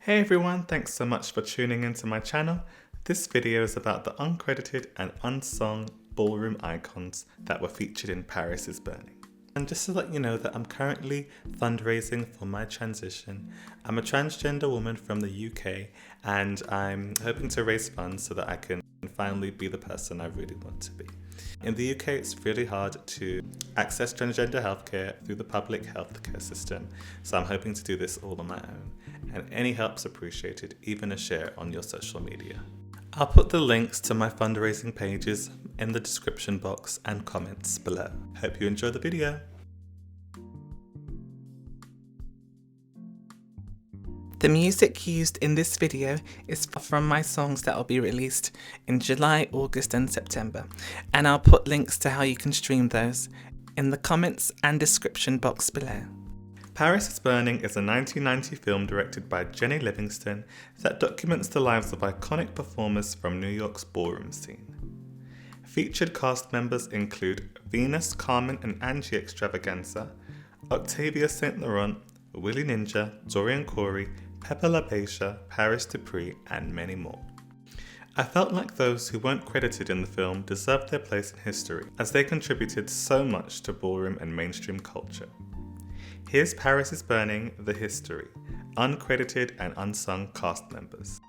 Hey everyone, thanks so much for tuning into my channel. This video is about the uncredited and unsung ballroom icons that were featured in Paris is Burning. And just to let you know that I'm currently fundraising for my transition. I'm a transgender woman from the UK and I'm hoping to raise funds so that I can finally be the person I really want to be. In the UK, it's really hard to access transgender healthcare through the public healthcare system, so I'm hoping to do this all on my own. And any help's appreciated, even a share on your social media. I'll put the links to my fundraising pages in the description box and comments below. Hope you enjoy the video. The music used in this video is from my songs that will be released in July, August and September, and I'll put links to how you can stream those in the comments and description box below. Paris is Burning is a 1990 film directed by Jenny Livingston that documents the lives of iconic performers from New York's ballroom scene. Featured cast members include Venus, Carmen and Angie Xtravaganza, Octavia St. Laurent, Willie Ninja, Dorian Corey, Labeija, Paris Dupree, and many more. I felt like those who weren't credited in the film deserved their place in history, as they contributed so much to ballroom and mainstream culture. Here's Paris is Burning, the history, uncredited and unsung cast members.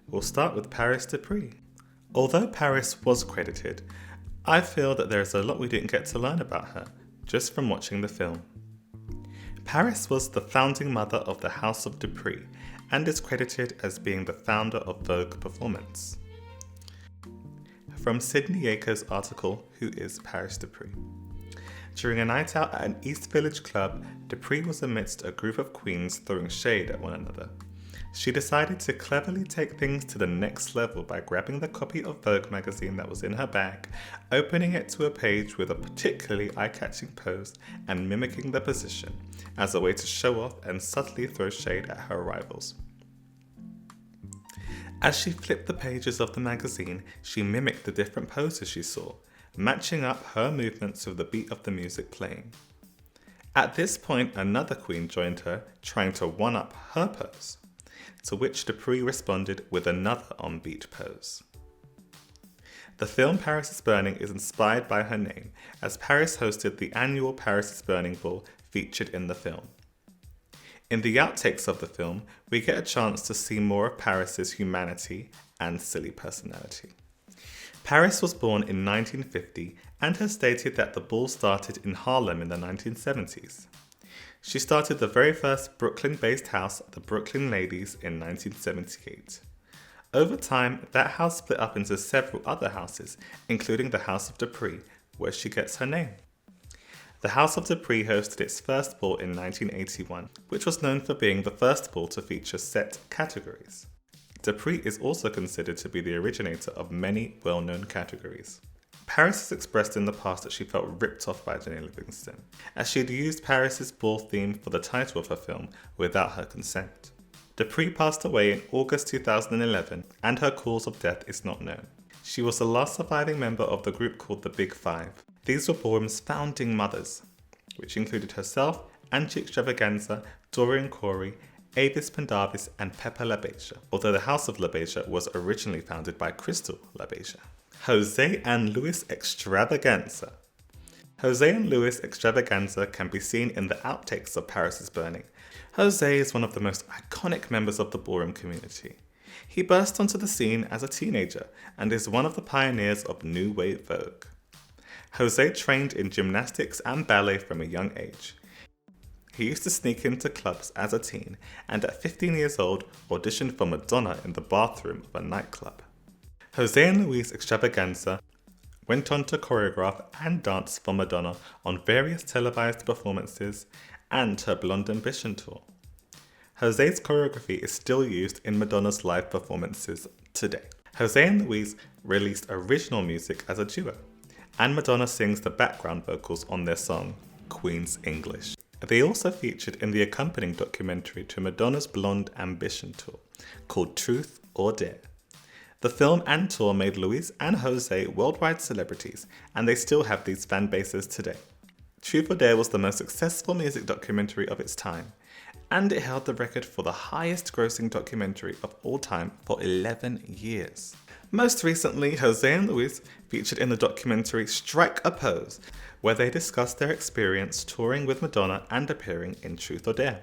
We'll start with Paris Dupree. Although Paris was credited, I feel that there's a lot we didn't get to learn about her, just from watching the film. Paris was the founding mother of the House of Dupree and is credited as being the founder of Vogue Performance. From Sydney Yaker's article, Who is Paris Dupree? During a night out at an East Village club, Dupree was amidst a group of queens throwing shade at one another. She decided to cleverly take things to the next level by grabbing the copy of Vogue magazine that was in her bag, opening it to a page with a particularly eye-catching pose and mimicking the position as a way to show off and subtly throw shade at her rivals. As she flipped the pages of the magazine, she mimicked the different poses she saw, matching up her movements with the beat of the music playing. At this point, another queen joined her, trying to one-up her pose, to which Dupree responded with another on-beat pose. The film Paris is Burning is inspired by her name, as Paris hosted the annual Paris is Burning Ball featured in the film. In the outtakes of the film, we get a chance to see more of Paris's humanity and silly personality. Paris was born in 1950 and has stated that the ball started in Harlem in the 1970s. She started the very first Brooklyn-based house, the Brooklyn Ladies, in 1978. Over time, that house split up into several other houses, including the House of Dupree, where she gets her name. The House of Dupree hosted its first ball in 1981, which was known for being the first ball to feature set categories. Dupree is also considered to be the originator of many well-known categories. Paris has expressed in the past that she felt ripped off by Jenny Livingston, as she'd used Paris's ball theme for the title of her film without her consent. Dupree passed away in August 2011, and her cause of death is not known. She was the last surviving member of the group called the Big Five. These were ballroom's founding mothers, which included herself, Angie Xtravaganza, Dorian Corey, Avis Pendarvis and Labeija, although the House of Labeija was originally founded by Crystal Labeija. Jose and Luis Xtravaganza. Jose and Luis Xtravaganza can be seen in the outtakes of Paris is Burning. Jose is one of the most iconic members of the ballroom community. He burst onto the scene as a teenager and is one of the pioneers of New Wave Vogue. Jose trained in gymnastics and ballet from a young age. He used to sneak into clubs as a teen and at 15 years old auditioned for Madonna in the bathroom of a nightclub. Jose and Luis Xtravaganza went on to choreograph and dance for Madonna on various televised performances and her Blonde Ambition tour. Jose's choreography is still used in Madonna's live performances today. Jose and Luis released original music as a duo, and Madonna sings the background vocals on their song, Queen's English. They also featured in the accompanying documentary to Madonna's Blonde Ambition tour, called Truth or Dare. The film and tour made Luis and Jose worldwide celebrities, and they still have these fan bases today. Truth or Dare was the most successful music documentary of its time, and it held the record for the highest grossing documentary of all time for 11 years. Most recently, Jose and Luis featured in the documentary Strike a Pose, where they discussed their experience touring with Madonna and appearing in Truth or Dare.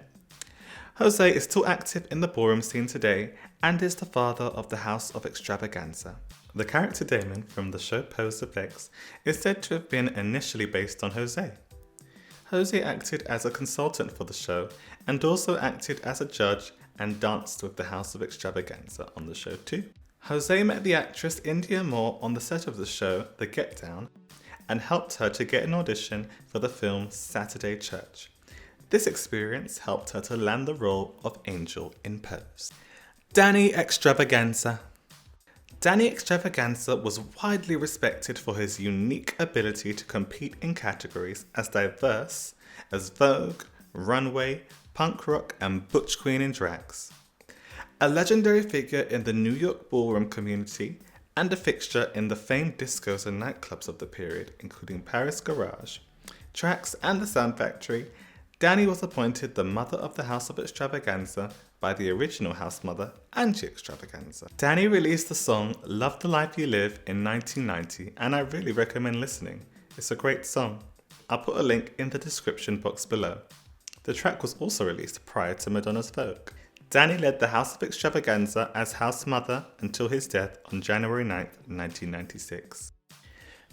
Jose is still active in the ballroom scene today and is the father of the House of Xtravaganza. The character Damon from the show Pose Effects is said to have been initially based on Jose. Jose acted as a consultant for the show and also acted as a judge and danced with the House of Xtravaganza on the show too. Jose met the actress India Moore on the set of the show The Get Down and helped her to get an audition for the film Saturday Church. This experience helped her to land the role of Angel in Pose. Danny Xtravaganza. Danny Xtravaganza was widely respected for his unique ability to compete in categories as diverse as Vogue, Runway, Punk Rock, and Butch Queen in drags. A legendary figure in the New York ballroom community and a fixture in the famed discos and nightclubs of the period, including Paris Garage, Trax, and the Sound Factory, Danny was appointed the mother of the House of Xtravaganza by the original house mother, Angie Xtravaganza. Danny released the song Love the Life You Live in 1990, and I really recommend listening. It's a great song. I'll put a link in the description box below. The track was also released prior to Madonna's Vogue. Danny led the House of Xtravaganza as house mother until his death on January 9th, 1996.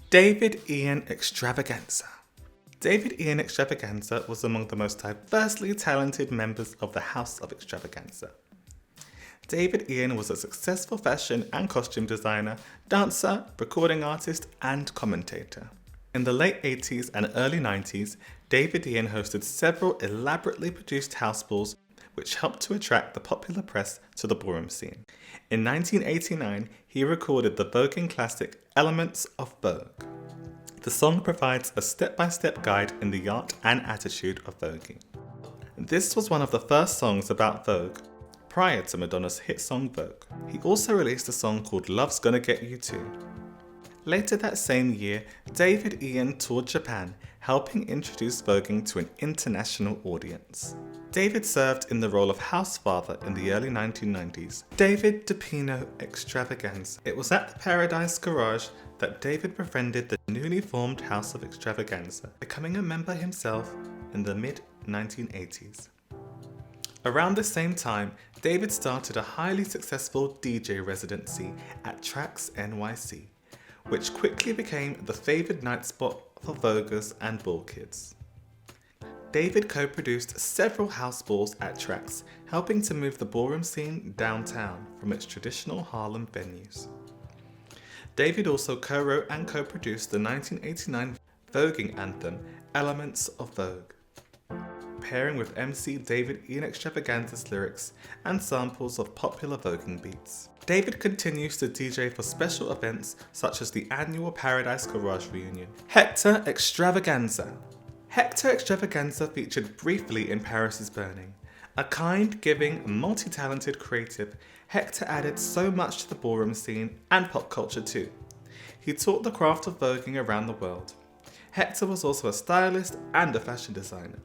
David Ian Xtravaganza. David Ian Xtravaganza was among the most diversely talented members of the House of Xtravaganza. David Ian was a successful fashion and costume designer, dancer, recording artist, and commentator. In the late 80s and early 90s, David Ian hosted several elaborately produced house balls which helped to attract the popular press to the ballroom scene. In 1989, he recorded the voguing classic Elements of Vogue. The song provides a step-by-step guide in the art and attitude of voguing. This was one of the first songs about Vogue, prior to Madonna's hit song Vogue. He also released a song called Love's Gonna Get You Too. Later that same year, David Ian toured Japan, helping introduce voguing to an international audience. David served in the role of housefather in the early 1990s. David Depino Xtravaganza. It was at the Paradise Garage that David befriended the newly formed House of Xtravaganza, becoming a member himself in the mid-1980s. Around the same time, David started a highly successful DJ residency at Trax NYC, which quickly became the favoured night spot for voguers and ball kids. David co-produced several house balls at Trax, helping to move the ballroom scene downtown from its traditional Harlem venues. David also co-wrote and co-produced the 1989 voguing anthem, Elements of Vogue, pairing with MC David Ian Xtravaganza's lyrics and samples of popular voguing beats. David continues to DJ for special events such as the annual Paradise Garage reunion. Hector Xtravaganza. Hector Xtravaganza featured briefly in Paris is Burning. A kind, giving, multi-talented creative, Hector added so much to the ballroom scene and pop culture too. He taught the craft of voguing around the world. Hector was also a stylist and a fashion designer.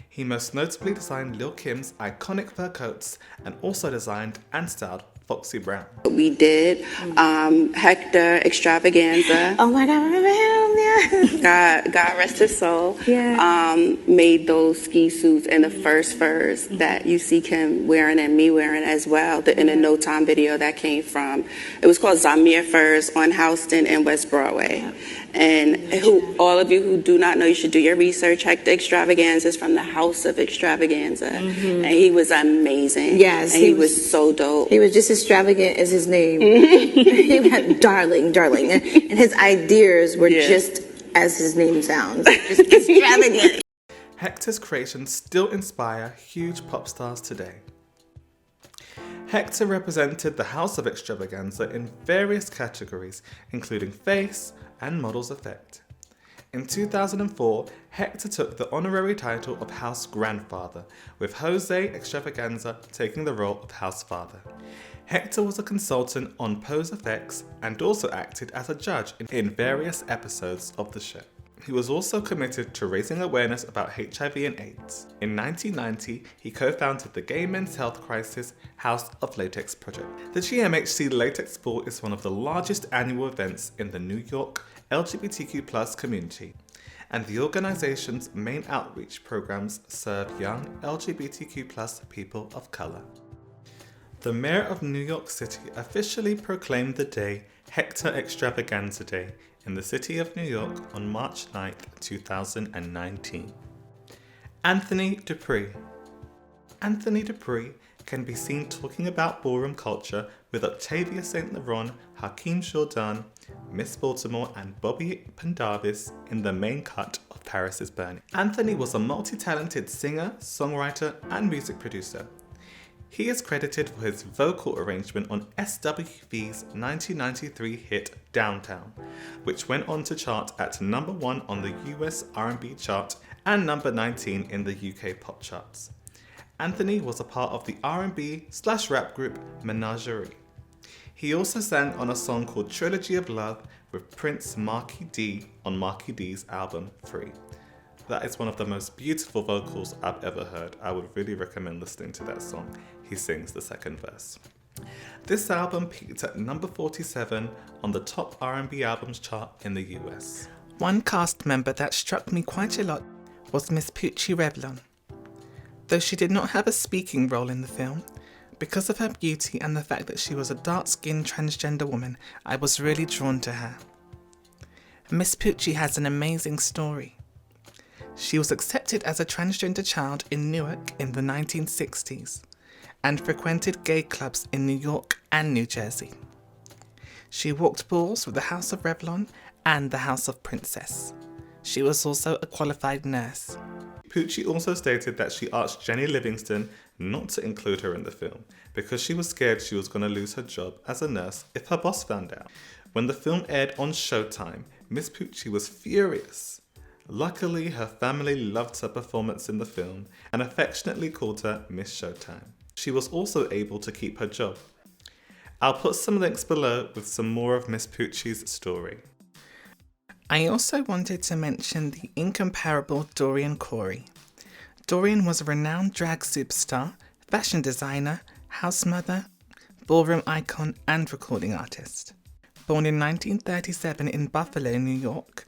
He most notably designed Lil Kim's iconic fur coats and also designed and styled Foxy Brown. We did Hector Xtravaganza. Oh my God, remember him? Yeah. God rest his soul. Yeah. Made those ski suits and the first furs that you see Kim wearing and me wearing as well. The In a No Time video that came from, it was called Zamir Furs on Houston and West Broadway. Yeah. And all of you who do not know, you should do your research. Hector Xtravaganza is from the House of Xtravaganza. And he was amazing. Yes. And he was so dope. He was just extravagant as his name. He went darling. And his ideas were just as his name sounds. Just extravagant. Hector's creations still inspire huge pop stars today. Hector represented the House of Xtravaganza in various categories, including Face and Models Effect. In 2004, Hector took the honorary title of House Grandfather, with Jose Xtravaganza taking the role of House Father. Hector was a consultant on Pose Effects and also acted as a judge in various episodes of the show. He was also committed to raising awareness about HIV and AIDS. In 1990, he co-founded the Gay Men's Health Crisis House of Latex project. The GMHC Latex Ball is one of the largest annual events in the New York LGBTQ+ community, and the organization's main outreach programs serve young LGBTQ+ people of color. The mayor of New York City officially proclaimed the day Hector Xtravaganza Day in the city of New York on March 9, 2019. Anthony Dupree. Anthony Dupree can be seen talking about ballroom culture with Octavia St. Laurent, Hakeem Jordan, Miss Baltimore and Bobby Pendarvis in the main cut of Paris is Burning. Anthony was a multi-talented singer, songwriter and music producer. He is credited for his vocal arrangement on SWV's 1993 hit Downtown, which went on to chart at number 1 on the US R&B chart and number 19 in the UK pop charts. Anthony was a part of the R&B/rap group Menagerie. He also sang on a song called Trilogy of Love with Prince Marky D on Marky D's album Free. That is one of the most beautiful vocals I've ever heard. I would really recommend listening to that song. He sings the second verse. This album peaked at number 47 on the top R&B albums chart in the US. One cast member that struck me quite a lot was Miss Pucci Revlon. Though she did not have a speaking role in the film, because of her beauty and the fact that she was a dark-skinned transgender woman, I was really drawn to her. Miss Pucci has an amazing story. She was accepted as a transgender child in Newark in the 1960s and frequented gay clubs in New York and New Jersey. She walked balls with the House of Revlon and the House of Princess. She was also a qualified nurse. Pucci also stated that she asked Jenny Livingston not to include her in the film because she was scared she was going to lose her job as a nurse if her boss found out. When the film aired on Showtime, Miss Pucci was furious. Luckily, her family loved her performance in the film and affectionately called her Miss Showtime. She was also able to keep her job. I'll put some links below with some more of Miss Pucci's story. I also wanted to mention the incomparable Dorian Corey. Dorian was a renowned drag superstar, fashion designer, house mother, ballroom icon and recording artist. Born in 1937 in Buffalo, New York,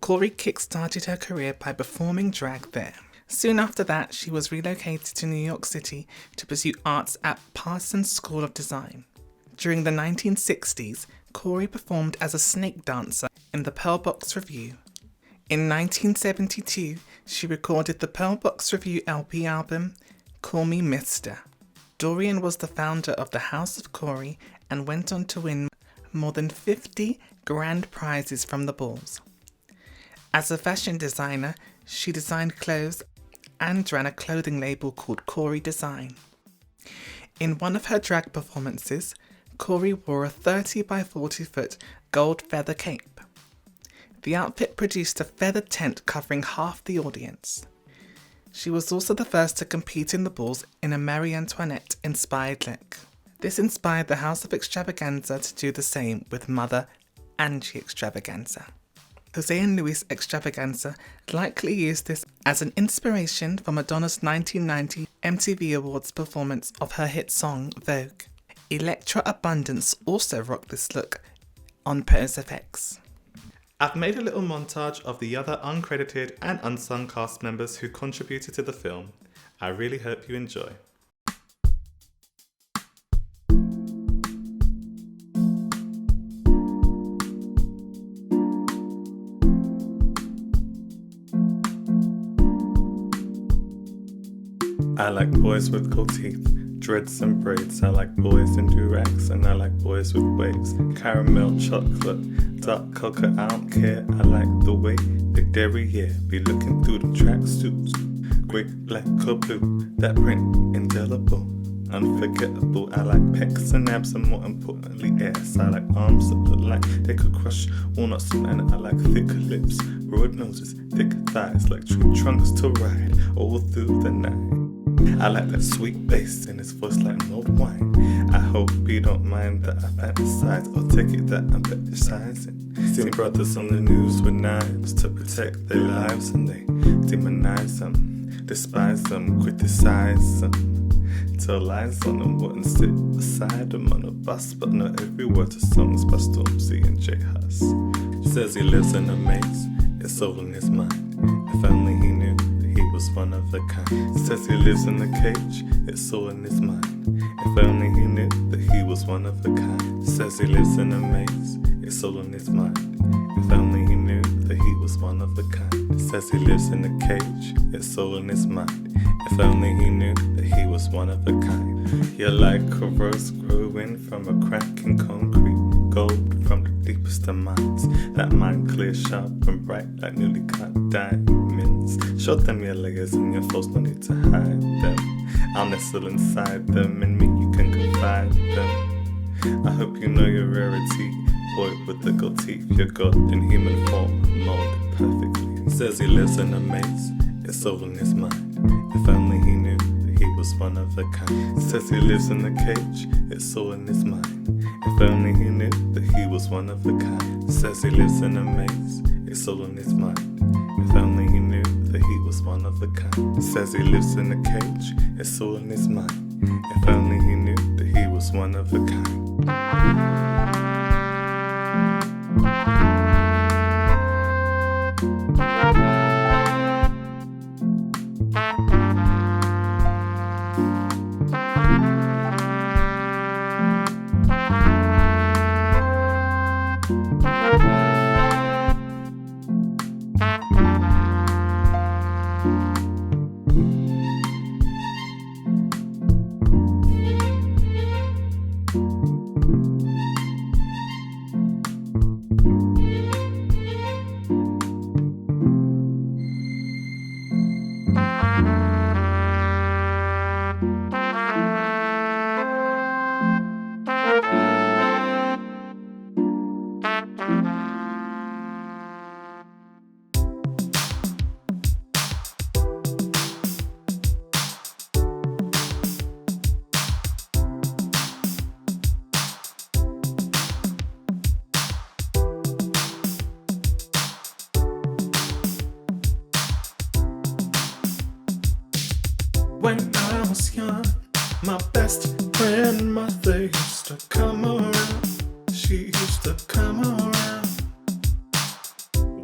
Corey kick-started her career by performing drag there. Soon after that, she was relocated to New York City to pursue arts at Parsons School of Design. During the 1960s, Corey performed as a snake dancer in the Pearl Box Revue. In 1972, she recorded the Pearl Box Revue LP album, Call Me Mister. Dorian was the founder of the House of Corey and went on to win more than 50 grand prizes from the balls. As a fashion designer, she designed clothes and ran a clothing label called Corey Design. In one of her drag performances, Corey wore a 30 by 40 foot gold feather cape. The outfit produced a feather tent covering half the audience. She was also the first to compete in the balls in a Marie Antoinette-inspired look. This inspired the House of Xtravaganza to do the same with mother Angie Xtravaganza. Jose and Luis Xtravaganza likely used this as an inspiration for Madonna's 1990 MTV Awards performance of her hit song Vogue. Electra Abundance also rocked this look on Pose FX. I've made a little montage of the other uncredited and unsung cast members who contributed to the film. I really hope you enjoy. I like boys with gold teeth, dreads and braids. I like boys in do-rags, and I like boys with waves. Caramel, chocolate, dark cocoa, I don't care. I like the way they derriere be looking through the tracksuits. Great black or blue, that print indelible, unforgettable. I like pecs and abs and more importantly ass. I like arms that look like they could crush walnuts, and I like thicker lips, broad noses, thick thighs, like tree trunks to ride all through the night. I like that sweet bass in his voice like mulled wine. I hope you don't mind that I fantasize, or take it that I'm fetishizing. Seeing brothers on the news with knives to protect their lives, and they demonize them, despise them, criticize them, tell lies on them, wouldn't sit beside them on a bus, but not every word to songs by Stormzy and J Hus. Says he lives in a maze, it's all in his mind. If only he knew that he was one of a kind. Says he lives in a cage, it's all in his mind. If only he knew that he was one of a kind. Says he lives in a maze, it's all in his mind. If only he knew that he was one of a kind. Says he lives in a cage, it's all in his mind. If only he knew that he was one of a kind. You're like a rose growing from a crack in concrete, gold from the deepest of minds. That mind clear, sharp and bright like newly cut diamonds. Show them your layers and your flaws, no need to hide them. I'll nestle inside them, in me you can confide them. I hope you know your rarity, boy with the gold teeth. Your God in human form, molded perfectly. Says he lives in a maze, it's all in his mind. If only he knew that he was one of a kind. Says he lives in a cage, it's all in his mind. If only he knew that he was one of a kind. Says he lives in a maze, it's all in his mind. If only he knew that he was one of a kind. Says he lives in a cage, it's all in his mind. If only he knew that he was one of a kind. When I was young, my best friend mother used to come around. She used to come around.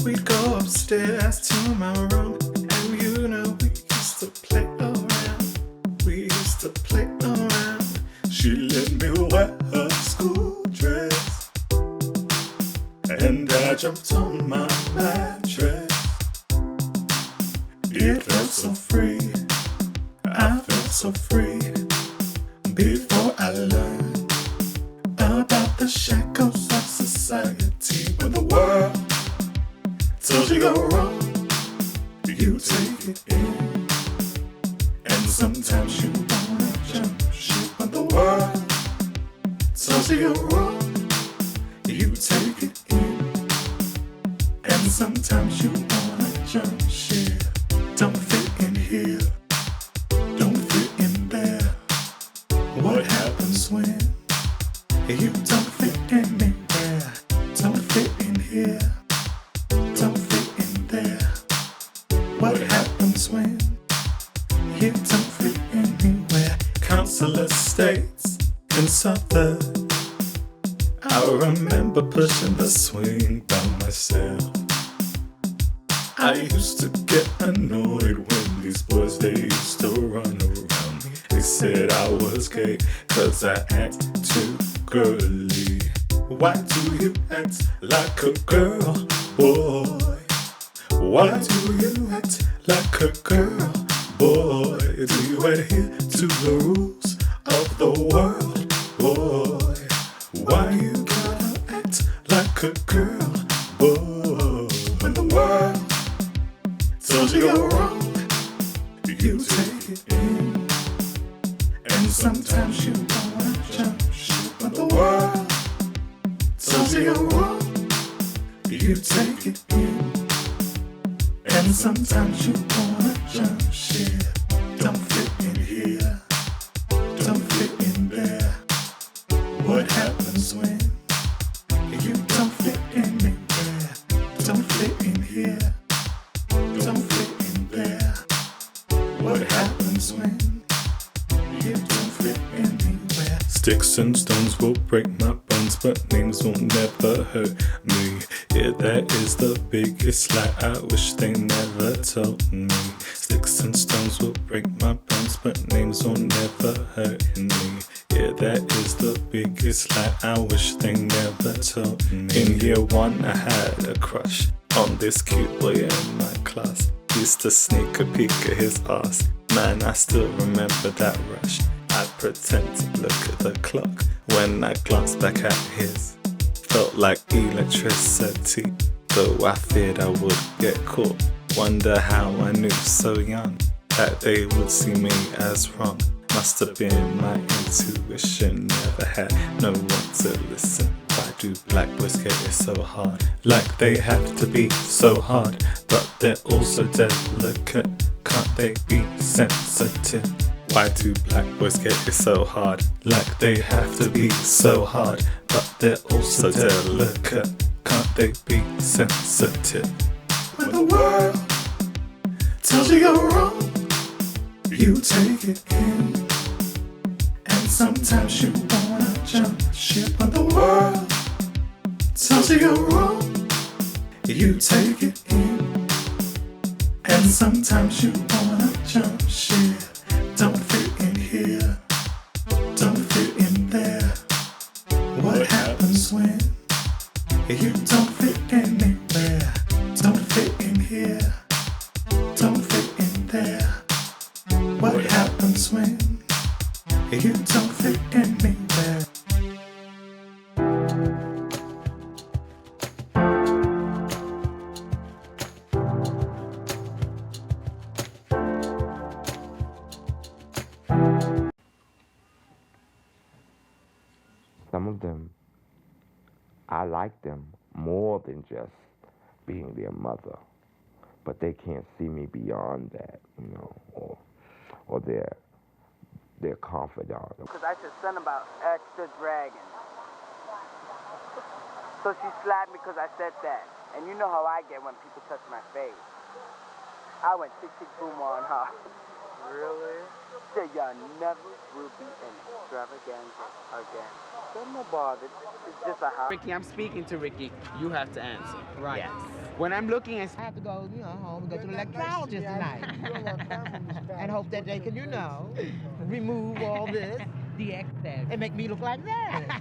We'd go upstairs to my room, and you know we used to play around. We used to play around. She let me wear her school dress, and I jumped on my mattress. It felt so free. I felt so free before I learned about the shackles of society. When the world tells you you're wrong, you take it in, and sometimes you wanna jump ship. When the world tells you you're wrong, you take it in, and sometimes you wanna jump ship. Don't fit in here, what happens when you don't fit anywhere? Don't fit in here, don't fit in there. What happens when you don't fit anywhere? Council estates in Southern, I remember pushing the swing by myself. I used to get annoyed when these boys, they used to run around me. They said I was gay cause I act too girly. Why do you act like a girl, boy? Why do you act like a girl, boy? Do you adhere to the rules of the world, boy? Why you gotta act like a girl, boy? When the world tells you you're wrong, you take it in, and sometimes you wanna jump ship. When the world tells you you're wrong, you take it in, and sometimes you wanna jump ship. Don't fit in here. it don't fit anywhere. Sticks and stones will break my bones, but names will never hurt me. Yeah, that is the biggest lie, I wish they never told me. Sticks and stones will break my bones, but names will never hurt me. Yeah, that is the biggest lie, I wish they never told me. In year one I had a crush on this cute boy in my class. Used to sneak a peek at his ass. Man, I still remember that rush. I'd pretend to look at the clock when I glanced back at his. Felt like electricity, though I feared I would get caught. Wonder how I knew so young that they would see me as wrong. Must have been my intuition, never had no one to listen. Why do black boys get it so hard? Like they have to be so hard, but they're also delicate. Can't they be sensitive? Why do black boys get it so hard? Like they have to be so hard, but they're also delicate. Can't they be sensitive? When the world tells you you're wrong, you take it in. And sometimes you wanna jump ship. When the world tells you you're wrong, you take it in. And sometimes you wanna jump ship. Don't fit in here, don't fit in there. What happens when you don't fit anywhere? Don't fit in here, don't fit in there. What happens when you don't fit anywhere? Some of them, I like them more than just being their mother, but they can't see me beyond that, you know, or their confidant. Because I said something about extra dragon. So she slapped me because I said that. And you know how I get when people touch my face. I went tick tick boom on her. Really? Said y'all never will be an extravaganza again. So no bother. It's just a house. Ricky, I'm speaking to Ricky. You have to answer. Right. Yes. When I'm looking and I have to go, home and go to the electrologist tonight. And hope that they can, remove all this, the excess, and make me look like that.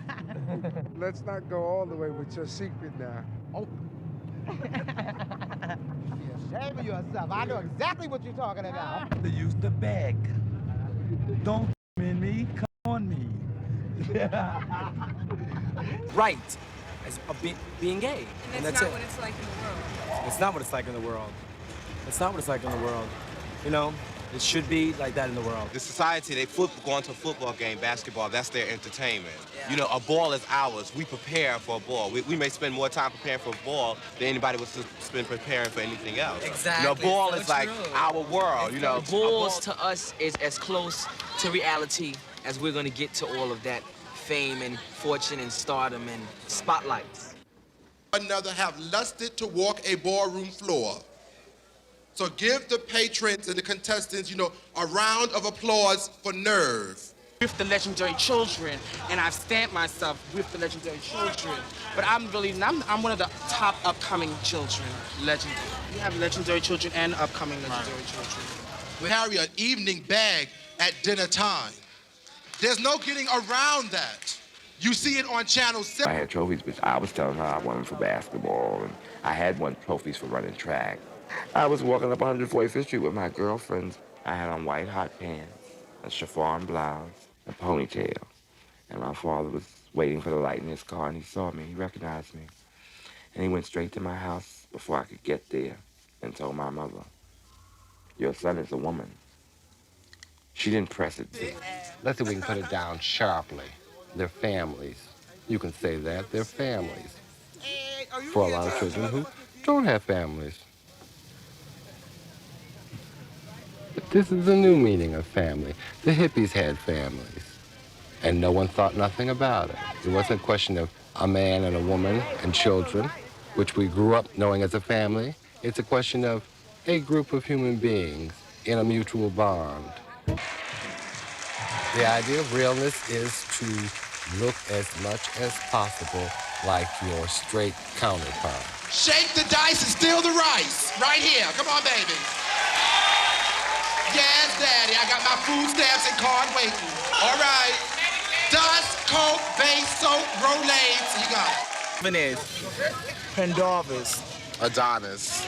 Let's not go all the way with your secret now. Oh. You're ashamed of yourself. I know exactly what you're talking about. They used to beg. Don't in me, come on me. Right as being gay. And that's not what it's like in the world. It's not what it's like in the world. It's not what it's like in the world. You know, it should be like that in the world. The society, they going to a football game, basketball, that's their entertainment. Yeah. You know, a ball is ours. We prepare for a ball. We may spend more time preparing for a ball than anybody would spend preparing for anything else. Exactly. You know, ball is like our world, you know. Balls to us is as close to reality as we're gonna get to all of that fame and fortune and stardom and spotlights. Another have lusted to walk a ballroom floor. So give the patrons and the contestants, a round of applause for nerve. with the legendary children, and I've stamped myself with the legendary children. But I'm one of the top upcoming children, legendary. We have legendary children and upcoming legendary children. We carry an evening bag at dinner time. There's no getting around that. You see it on Channel 7. I had trophies, but I was telling her I won them for basketball, and I had won trophies for running track. I was walking up 145th Street with my girlfriends. I had on white hot pants, a chiffon blouse, a ponytail. And my father was waiting for the light in his car, and he saw me. He recognized me. And he went straight to my house before I could get there and told my mother, "Your son is a woman." She didn't press it. Let's see if we can put it down sharply. They're families. You can say that. They're families. For a lot of children who don't have families. But this is the new meaning of family. The hippies had families. And no one thought nothing about it. It wasn't a question of a man and a woman and children, which we grew up knowing as a family. It's a question of a group of human beings in a mutual bond. The idea of realness is to look as much as possible like your straight counterpart. Shake the dice and steal the rice. Right here. Come on, baby. Yes, Daddy. I got my food stamps and card waiting. All right. Dust, Coke, base soap, Rolaids. You got it. Vanessa. Pendarvis. Adonis.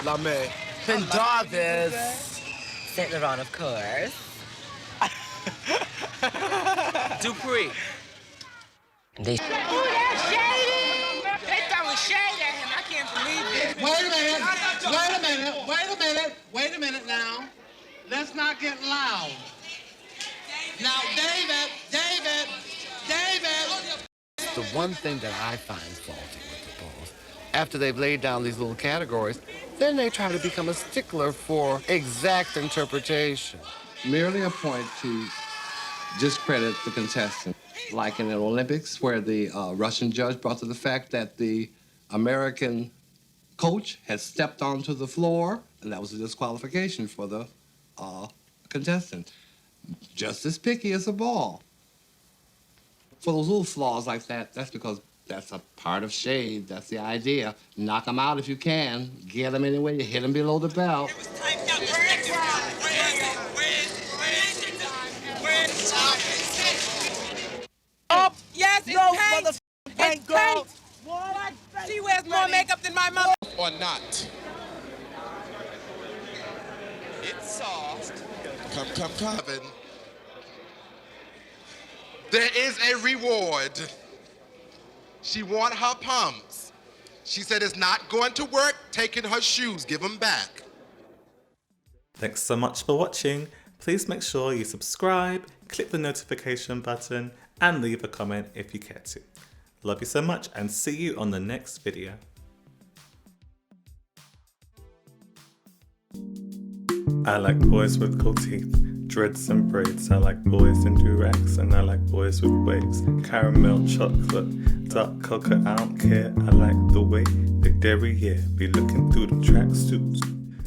Lame. Pendarvis. Saint Laurent, of course. Dupree. They... Ooh, that's shady! They throwing shade at him. I can't believe it. Wait a minute now. Let's not get loud. Now, David! The one thing that I find faulty with the balls, after they've laid down these little categories, then they try to become a stickler for exact interpretation. Merely a point to discredit the contestant. Like in the Olympics, where the Russian judge brought to the fact that the American coach had stepped onto the floor, and that was a disqualification for the contestant. Just as picky as a ball. For those little flaws like that, that's because that's a part of shade. That's the idea. Knock them out if you can. Get them anyway. You hit them below the belt. Oh, yes, it's paint. It's paint. She wears more makeup than my mother. Or not. It's soft. Come. There is a reward. She want her pumps. She said it's not going to work taking her shoes. Give them back. Thanks so much for watching. Please make sure you subscribe, click the notification button, and leave a comment if you care to. Love you so much and see you on the next video. I like boys with gold teeth, dreads and braids. I like boys in durags and I like boys with waves. Caramel, chocolate, dark cocoa, I don't care. I like the way they derriere be looking through the tracksuits.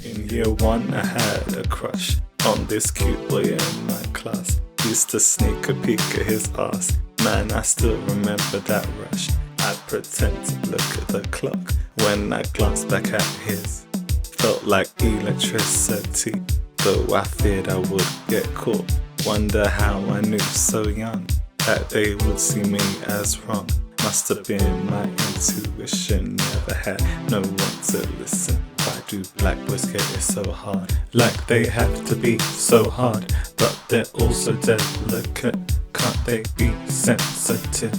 In year one I had a crush on this cute boy in my class. Used to sneak a peek at his ass. Man, I still remember that rush. I pretend to look at the clock when I glance back at his. Felt like electricity, though I feared I would get caught. Wonder how I knew so young that they would see me as wrong. Must have been my intuition, never had no one to listen. Why do black boys get it so hard? Like they have to be so hard, but they're also delicate. Can't they be sensitive?